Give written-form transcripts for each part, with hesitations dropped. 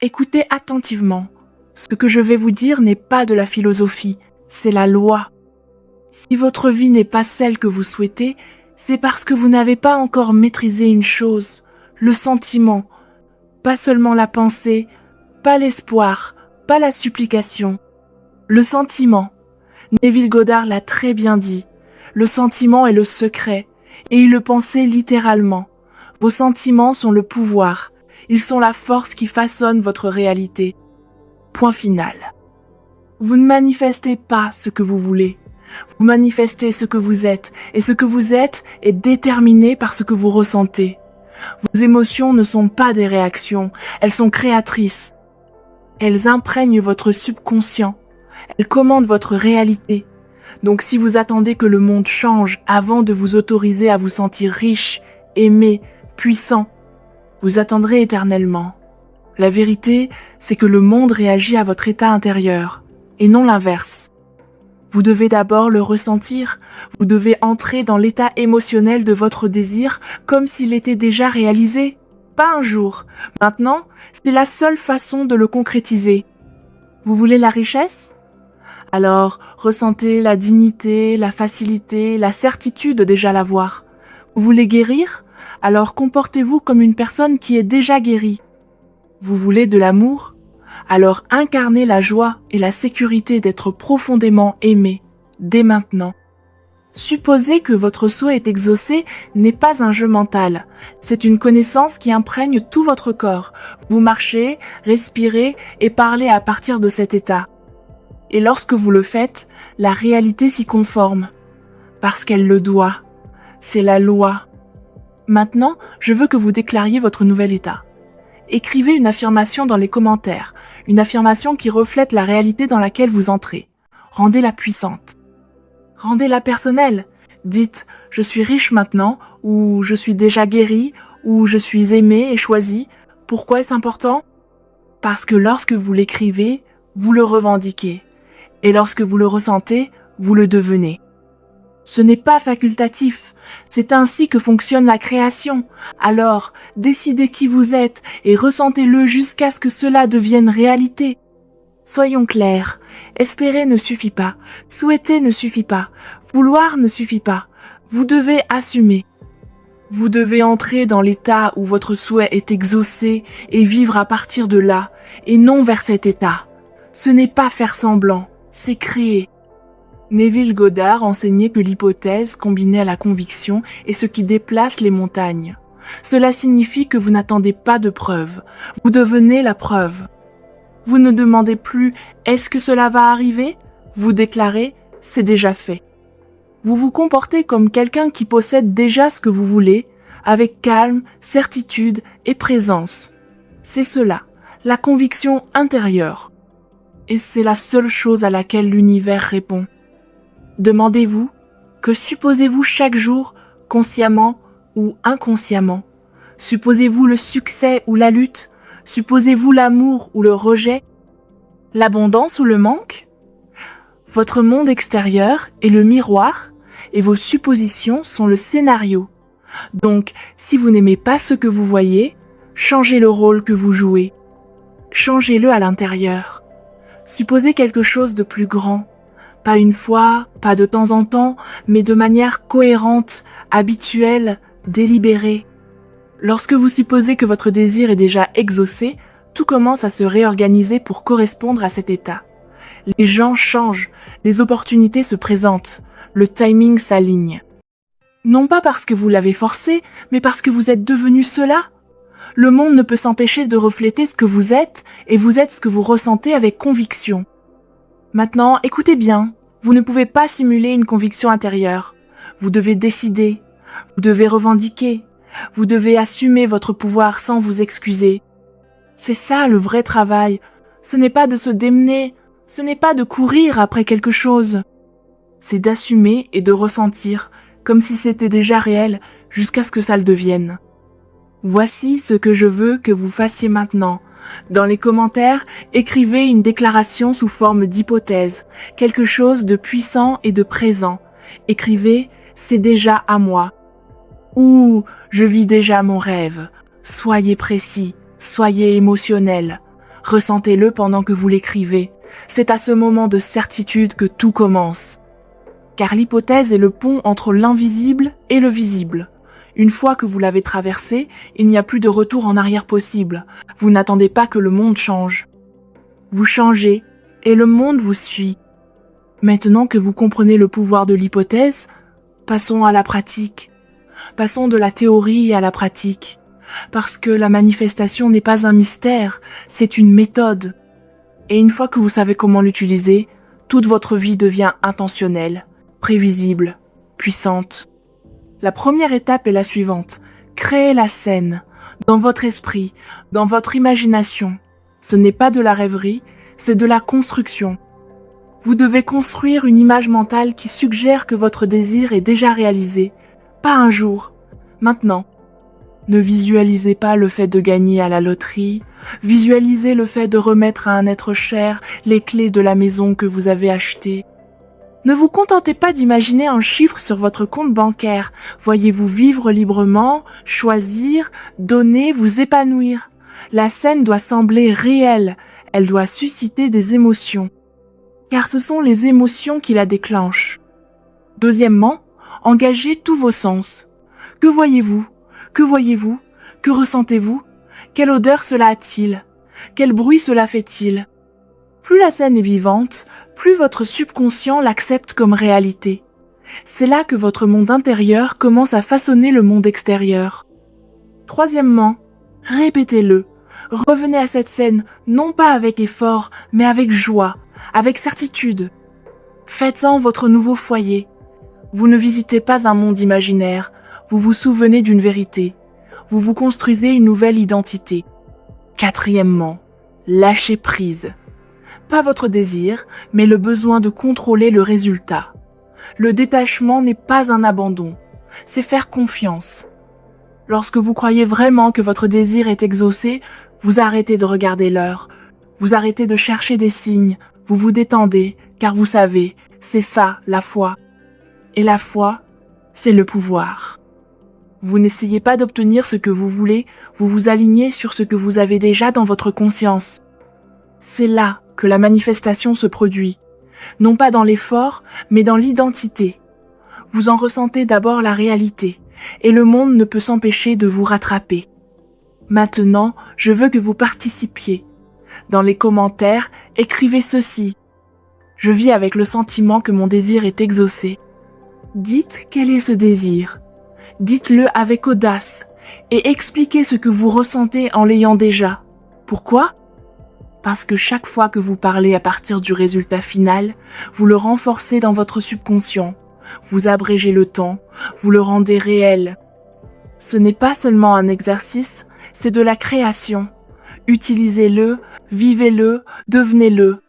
Écoutez attentivement. Ce que je vais vous dire n'est pas de la philosophie, c'est la loi. Si votre vie n'est pas celle que vous souhaitez, c'est parce que vous n'avez pas encore maîtrisé une chose, le sentiment. Pas seulement la pensée, pas l'espoir, pas la supplication. Le sentiment. Neville Goddard l'a très bien dit. Le sentiment est le secret, et il le pensait littéralement. Vos sentiments sont le pouvoir. Ils sont la force qui façonne votre réalité. Point final. Vous ne manifestez pas ce que vous voulez. Vous manifestez ce que vous êtes, et ce que vous êtes est déterminé par ce que vous ressentez. Vos émotions ne sont pas des réactions, elles sont créatrices. Elles imprègnent votre subconscient. Elles commandent votre réalité. Donc si vous attendez que le monde change avant de vous autoriser à vous sentir riche, aimé, puissant, vous attendrez éternellement. La vérité, c'est que le monde réagit à votre état intérieur, et non l'inverse. Vous devez d'abord le ressentir, vous devez entrer dans l'état émotionnel de votre désir comme s'il était déjà réalisé. Pas un jour. Maintenant, c'est la seule façon de le concrétiser. Vous voulez la richesse ? Alors, ressentez la dignité, la facilité, la certitude de déjà l'avoir. Vous voulez guérir ? Alors comportez-vous comme une personne qui est déjà guérie. Vous voulez de l'amour ? Alors incarnez la joie et la sécurité d'être profondément aimé, dès maintenant. Supposer que votre souhait est exaucé n'est pas un jeu mental. C'est une connaissance qui imprègne tout votre corps. Vous marchez, respirez et parlez à partir de cet état. Et lorsque vous le faites, la réalité s'y conforme. Parce qu'elle le doit. C'est la loi. Maintenant, je veux que vous déclariez votre nouvel état. Écrivez une affirmation dans les commentaires, une affirmation qui reflète la réalité dans laquelle vous entrez. Rendez-la puissante. Rendez-la personnelle. Dites « Je suis riche maintenant » ou « Je suis déjà guéri » ou « Je suis aimé et choisi ». Pourquoi est-ce important ? Parce que lorsque vous l'écrivez, vous le revendiquez. Et lorsque vous le ressentez, vous le devenez. Ce n'est pas facultatif, c'est ainsi que fonctionne la création. Alors, décidez qui vous êtes et ressentez-le jusqu'à ce que cela devienne réalité. Soyons clairs, espérer ne suffit pas, souhaiter ne suffit pas, vouloir ne suffit pas. Vous devez assumer. Vous devez entrer dans l'état où votre souhait est exaucé et vivre à partir de là, et non vers cet état. Ce n'est pas faire semblant, c'est créer. Neville Goddard enseignait que l'hypothèse combinée à la conviction est ce qui déplace les montagnes. Cela signifie que vous n'attendez pas de preuve, vous devenez la preuve. Vous ne demandez plus « est-ce que cela va arriver ?» Vous déclarez « c'est déjà fait ». Vous vous comportez comme quelqu'un qui possède déjà ce que vous voulez, avec calme, certitude et présence. C'est cela, la conviction intérieure. Et c'est la seule chose à laquelle l'univers répond. Demandez-vous, que supposez-vous chaque jour, consciemment ou inconsciemment? Supposez-vous le succès ou la lutte? Supposez-vous l'amour ou le rejet? L'abondance ou le manque? Votre monde extérieur est le miroir et vos suppositions sont le scénario. Donc, si vous n'aimez pas ce que vous voyez, changez le rôle que vous jouez. Changez-le à l'intérieur. Supposez quelque chose de plus grand. Pas une fois, pas de temps en temps, mais de manière cohérente, habituelle, délibérée. Lorsque vous supposez que votre désir est déjà exaucé, tout commence à se réorganiser pour correspondre à cet état. Les gens changent, les opportunités se présentent, le timing s'aligne. Non pas parce que vous l'avez forcé, mais parce que vous êtes devenu cela. Le monde ne peut s'empêcher de refléter ce que vous êtes, et vous êtes ce que vous ressentez avec conviction. Maintenant, écoutez bien, vous ne pouvez pas simuler une conviction intérieure. Vous devez décider, vous devez revendiquer, vous devez assumer votre pouvoir sans vous excuser. C'est ça le vrai travail. Ce n'est pas de se démener, ce n'est pas de courir après quelque chose. C'est d'assumer et de ressentir, comme si c'était déjà réel, jusqu'à ce que ça le devienne. Voici ce que je veux que vous fassiez maintenant. Dans les commentaires, écrivez une déclaration sous forme d'hypothèse, quelque chose de puissant et de présent. Écrivez « c'est déjà à moi » ou « je vis déjà mon rêve ». Soyez précis, soyez émotionnel. Ressentez-le pendant que vous l'écrivez. C'est à ce moment de certitude que tout commence. Car l'hypothèse est le pont entre l'invisible et le visible. Une fois que vous l'avez traversé, il n'y a plus de retour en arrière possible. Vous n'attendez pas que le monde change. Vous changez et le monde vous suit. Maintenant que vous comprenez le pouvoir de l'hypothèse, passons à la pratique. Passons de la théorie à la pratique. Parce que la manifestation n'est pas un mystère, c'est une méthode. Et une fois que vous savez comment l'utiliser, toute votre vie devient intentionnelle, prévisible, puissante. La première étape est la suivante. Créez la scène, dans votre esprit, dans votre imagination. Ce n'est pas de la rêverie, c'est de la construction. Vous devez construire une image mentale qui suggère que votre désir est déjà réalisé. Pas un jour, maintenant. Ne visualisez pas le fait de gagner à la loterie, visualisez le fait de remettre à un être cher les clés de la maison que vous avez achetée. Ne vous contentez pas d'imaginer un chiffre sur votre compte bancaire. Voyez-vous vivre librement, choisir, donner, vous épanouir. La scène doit sembler réelle, elle doit susciter des émotions. Car ce sont les émotions qui la déclenchent. Deuxièmement, engagez tous vos sens. Que voyez-vous? Que voyez-vous? Que ressentez-vous? Quelle odeur cela a-t-il? Quel bruit cela fait-il? Plus la scène est vivante, plus votre subconscient l'accepte comme réalité. C'est là que votre monde intérieur commence à façonner le monde extérieur. Troisièmement, répétez-le. Revenez à cette scène, non pas avec effort, mais avec joie, avec certitude. Faites-en votre nouveau foyer. Vous ne visitez pas un monde imaginaire, vous vous souvenez d'une vérité. Vous vous construisez une nouvelle identité. Quatrièmement, lâchez prise. Pas votre désir, mais le besoin de contrôler le résultat. Le détachement n'est pas un abandon, c'est faire confiance. Lorsque vous croyez vraiment que votre désir est exaucé, vous arrêtez de regarder l'heure, vous arrêtez de chercher des signes, vous vous détendez, car vous savez, c'est ça la foi. Et la foi, c'est le pouvoir. Vous n'essayez pas d'obtenir ce que vous voulez, vous vous alignez sur ce que vous avez déjà dans votre conscience. C'est là que la manifestation se produit, non pas dans l'effort, mais dans l'identité. Vous en ressentez d'abord la réalité, et le monde ne peut s'empêcher de vous rattraper. Maintenant, je veux que vous participiez. Dans les commentaires, écrivez ceci. Je vis avec le sentiment que mon désir est exaucé. Dites quel est ce désir. Dites-le avec audace, et expliquez ce que vous ressentez en l'ayant déjà. Pourquoi ? Parce que chaque fois que vous parlez à partir du résultat final, vous le renforcez dans votre subconscient, vous abrégez le temps, vous le rendez réel. Ce n'est pas seulement un exercice, c'est de la création. Utilisez-le, vivez-le, devenez-le.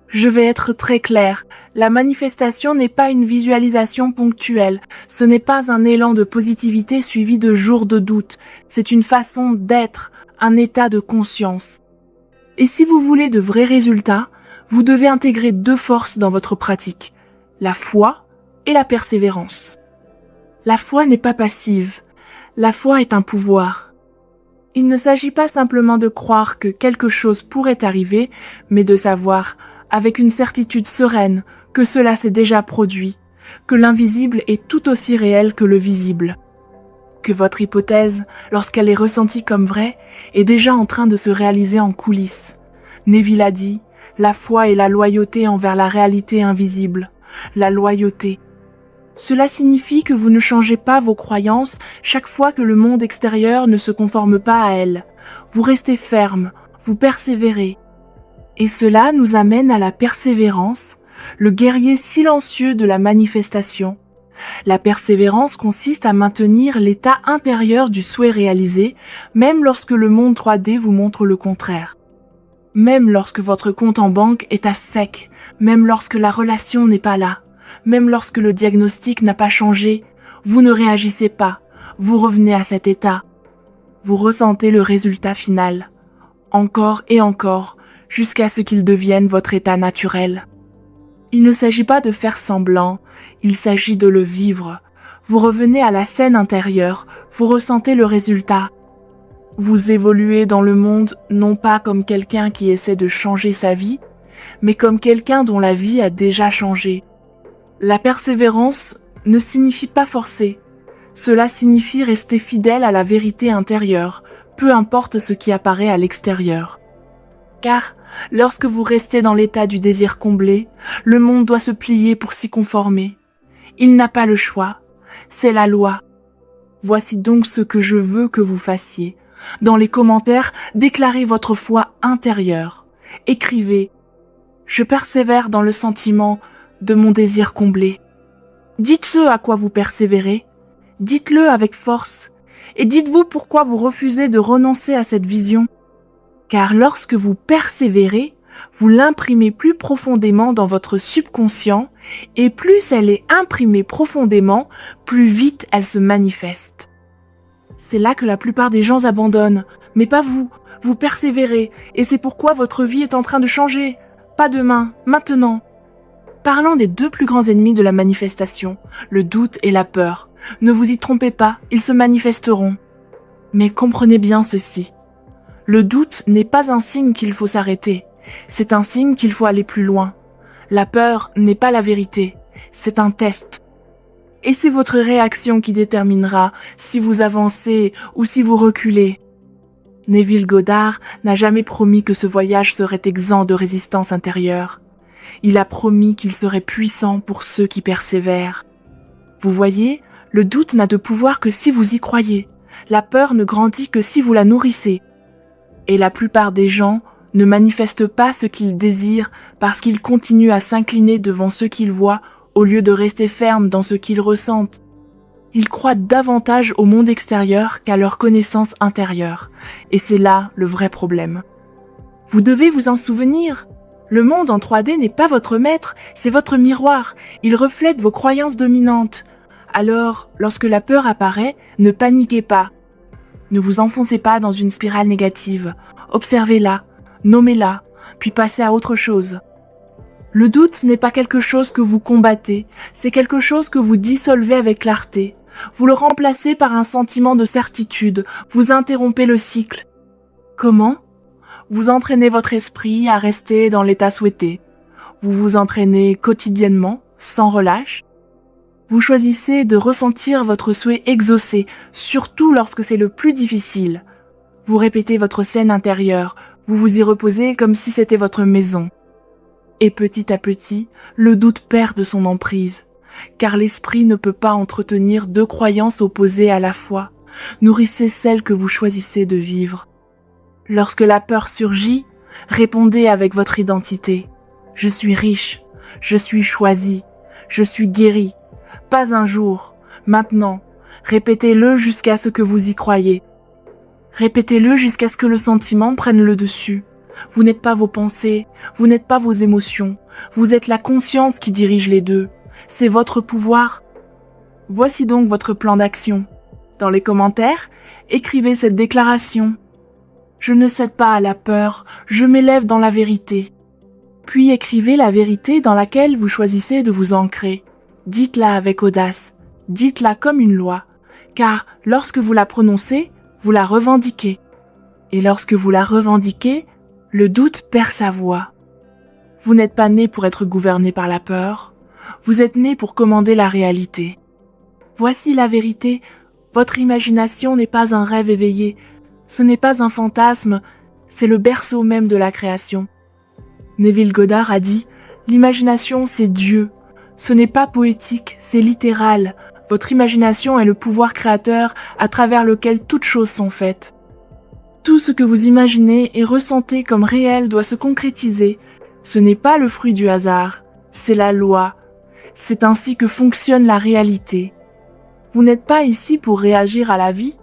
Je vais être très clair, la manifestation n'est pas une visualisation ponctuelle, ce n'est pas un élan de positivité suivi de jours de doute, c'est une façon d'être, un état de conscience. Et si vous voulez de vrais résultats, vous devez intégrer deux forces dans votre pratique, la foi et la persévérance. La foi n'est pas passive, la foi est un pouvoir. Il ne s'agit pas simplement de croire que quelque chose pourrait arriver, mais de savoir, avec une certitude sereine, que cela s'est déjà produit, que l'invisible est tout aussi réel que le visible. Que votre hypothèse, lorsqu'elle est ressentie comme vraie, est déjà en train de se réaliser en coulisses. Neville a dit, la foi est la loyauté envers la réalité invisible. La loyauté. Cela signifie que vous ne changez pas vos croyances chaque fois que le monde extérieur ne se conforme pas à elles. Vous restez ferme, vous persévérez. Et cela nous amène à la persévérance, le guerrier silencieux de la manifestation. La persévérance consiste à maintenir l'état intérieur du souhait réalisé, même lorsque le monde 3D vous montre le contraire. Même lorsque votre compte en banque est à sec, même lorsque la relation n'est pas là, même lorsque le diagnostic n'a pas changé, vous ne réagissez pas, vous revenez à cet état. Vous ressentez le résultat final, encore et encore, jusqu'à ce qu'il devienne votre état naturel. Il ne s'agit pas de faire semblant, il s'agit de le vivre. Vous revenez à la scène intérieure, vous ressentez le résultat. Vous évoluez dans le monde non pas comme quelqu'un qui essaie de changer sa vie, mais comme quelqu'un dont la vie a déjà changé. La persévérance ne signifie pas forcer. Cela signifie rester fidèle à la vérité intérieure, peu importe ce qui apparaît à l'extérieur. Car, lorsque vous restez dans l'état du désir comblé, le monde doit se plier pour s'y conformer. Il n'a pas le choix, c'est la loi. Voici donc ce que je veux que vous fassiez. Dans les commentaires, déclarez votre foi intérieure. Écrivez « Je persévère dans le sentiment de mon désir comblé ». Dites ce à quoi vous persévérez. Dites-le avec force. Et dites-vous pourquoi vous refusez de renoncer à cette vision. Car lorsque vous persévérez, vous l'imprimez plus profondément dans votre subconscient, et plus elle est imprimée profondément, plus vite elle se manifeste. C'est là que la plupart des gens abandonnent, mais pas vous. Vous persévérez, et c'est pourquoi votre vie est en train de changer. Pas demain, maintenant. Parlons des deux plus grands ennemis de la manifestation, le doute et la peur. Ne vous y trompez pas, ils se manifesteront. Mais comprenez bien ceci. Le doute n'est pas un signe qu'il faut s'arrêter, c'est un signe qu'il faut aller plus loin. La peur n'est pas la vérité, c'est un test. Et c'est votre réaction qui déterminera si vous avancez ou si vous reculez. Neville Goddard n'a jamais promis que ce voyage serait exempt de résistance intérieure. Il a promis qu'il serait puissant pour ceux qui persévèrent. Vous voyez, le doute n'a de pouvoir que si vous y croyez. La peur ne grandit que si vous la nourrissez. Et la plupart des gens ne manifestent pas ce qu'ils désirent parce qu'ils continuent à s'incliner devant ce qu'ils voient au lieu de rester fermes dans ce qu'ils ressentent. Ils croient davantage au monde extérieur qu'à leur connaissance intérieure. Et c'est là le vrai problème. Vous devez vous en souvenir. Le monde en 3D n'est pas votre maître, c'est votre miroir. Il reflète vos croyances dominantes. Alors, lorsque la peur apparaît, ne paniquez pas. Ne vous enfoncez pas dans une spirale négative. Observez-la, nommez-la, puis passez à autre chose. Le doute n'est pas quelque chose que vous combattez, c'est quelque chose que vous dissolvez avec clarté. Vous le remplacez par un sentiment de certitude, vous interrompez le cycle. Comment ? Vous entraînez votre esprit à rester dans l'état souhaité. Vous vous entraînez quotidiennement, sans relâche. Vous choisissez de ressentir votre souhait exaucé, surtout lorsque c'est le plus difficile. Vous répétez votre scène intérieure, vous vous y reposez comme si c'était votre maison. Et petit à petit, le doute perd de son emprise, car l'esprit ne peut pas entretenir deux croyances opposées à la fois. Nourrissez celle que vous choisissez de vivre. Lorsque la peur surgit, répondez avec votre identité. Je suis riche, je suis choisi, je suis guéri. Pas un jour, maintenant. Répétez-le jusqu'à ce que vous y croyez. Répétez-le jusqu'à ce que le sentiment prenne le dessus. Vous n'êtes pas vos pensées, vous n'êtes pas vos émotions. Vous êtes la conscience qui dirige les deux. C'est votre pouvoir. Voici donc votre plan d'action. Dans les commentaires, écrivez cette déclaration. Je ne cède pas à la peur, je m'élève dans la vérité. Puis écrivez la vérité dans laquelle vous choisissez de vous ancrer. Dites-la avec audace, dites-la comme une loi, car lorsque vous la prononcez, vous la revendiquez. Et lorsque vous la revendiquez, le doute perd sa voix. Vous n'êtes pas né pour être gouverné par la peur, vous êtes né pour commander la réalité. Voici la vérité, votre imagination n'est pas un rêve éveillé, ce n'est pas un fantasme, c'est le berceau même de la création. Neville Goddard a dit « L'imagination, c'est Dieu. Ce n'est pas poétique, c'est littéral. Votre imagination est le pouvoir créateur à travers lequel toutes choses sont faites. Tout ce que vous imaginez et ressentez comme réel doit se concrétiser. Ce n'est pas le fruit du hasard, c'est la loi. C'est ainsi que fonctionne la réalité. Vous n'êtes pas ici pour réagir à la vie,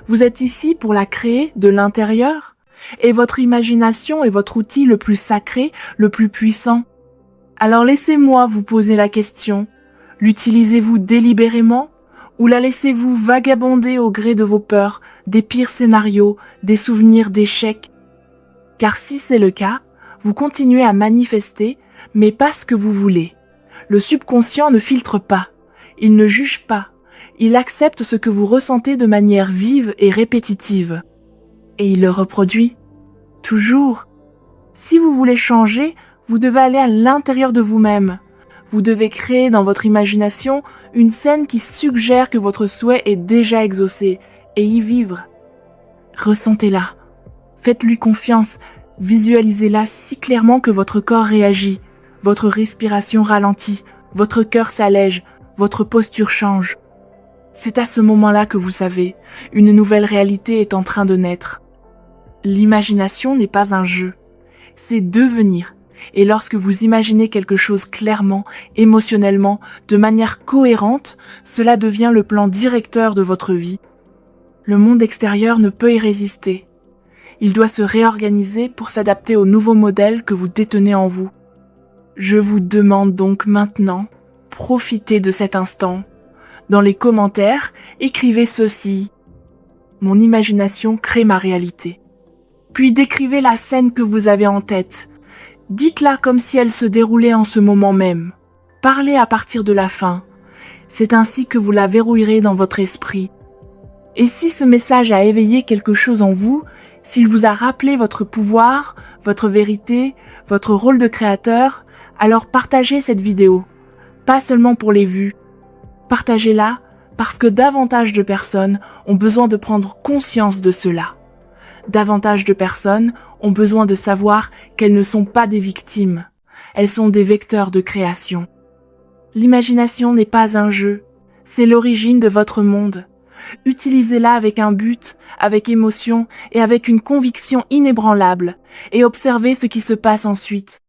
vous êtes ici pour la créer de l'intérieur. Et votre imagination est votre outil le plus sacré, le plus puissant. Alors laissez-moi vous poser la question, l'utilisez-vous délibérément ou la laissez-vous vagabonder au gré de vos peurs, des pires scénarios, des souvenirs d'échecs? Car si c'est le cas, vous continuez à manifester, mais pas ce que vous voulez. Le subconscient ne filtre pas, il ne juge pas, il accepte ce que vous ressentez de manière vive et répétitive. et il le reproduit. Toujours. Si vous voulez changer, vous devez aller à l'intérieur de vous-même. Vous devez créer dans votre imagination une scène qui suggère que votre souhait est déjà exaucé et y vivre. Ressentez-la. Faites-lui confiance. Visualisez-la si clairement que votre corps réagit. Votre respiration ralentit. Votre cœur s'allège. Votre posture change. C'est à ce moment-là que vous savez, une nouvelle réalité est en train de naître. L'imagination n'est pas un jeu. C'est devenir. Et lorsque vous imaginez quelque chose clairement, émotionnellement, de manière cohérente, cela devient le plan directeur de votre vie. Le monde extérieur ne peut y résister. Il doit se réorganiser pour s'adapter au nouveau modèle que vous détenez en vous. Je vous demande donc maintenant, profitez de cet instant. Dans les commentaires, écrivez ceci. Mon imagination crée ma réalité. Puis décrivez la scène que vous avez en tête. Dites-la comme si elle se déroulait en ce moment même. Parlez à partir de la fin. C'est ainsi que vous la verrouillerez dans votre esprit. Et si ce message a éveillé quelque chose en vous, s'il vous a rappelé votre pouvoir, votre vérité, votre rôle de créateur, alors partagez cette vidéo. Pas seulement pour les vues. Partagez-la parce que davantage de personnes ont besoin de prendre conscience de cela. Davantage de personnes ont besoin de savoir qu'elles ne sont pas des victimes. Elles sont des vecteurs de création. L'imagination n'est pas un jeu. C'est l'origine de votre monde. Utilisez-la avec un but, avec émotion et avec une conviction inébranlable et observez ce qui se passe ensuite.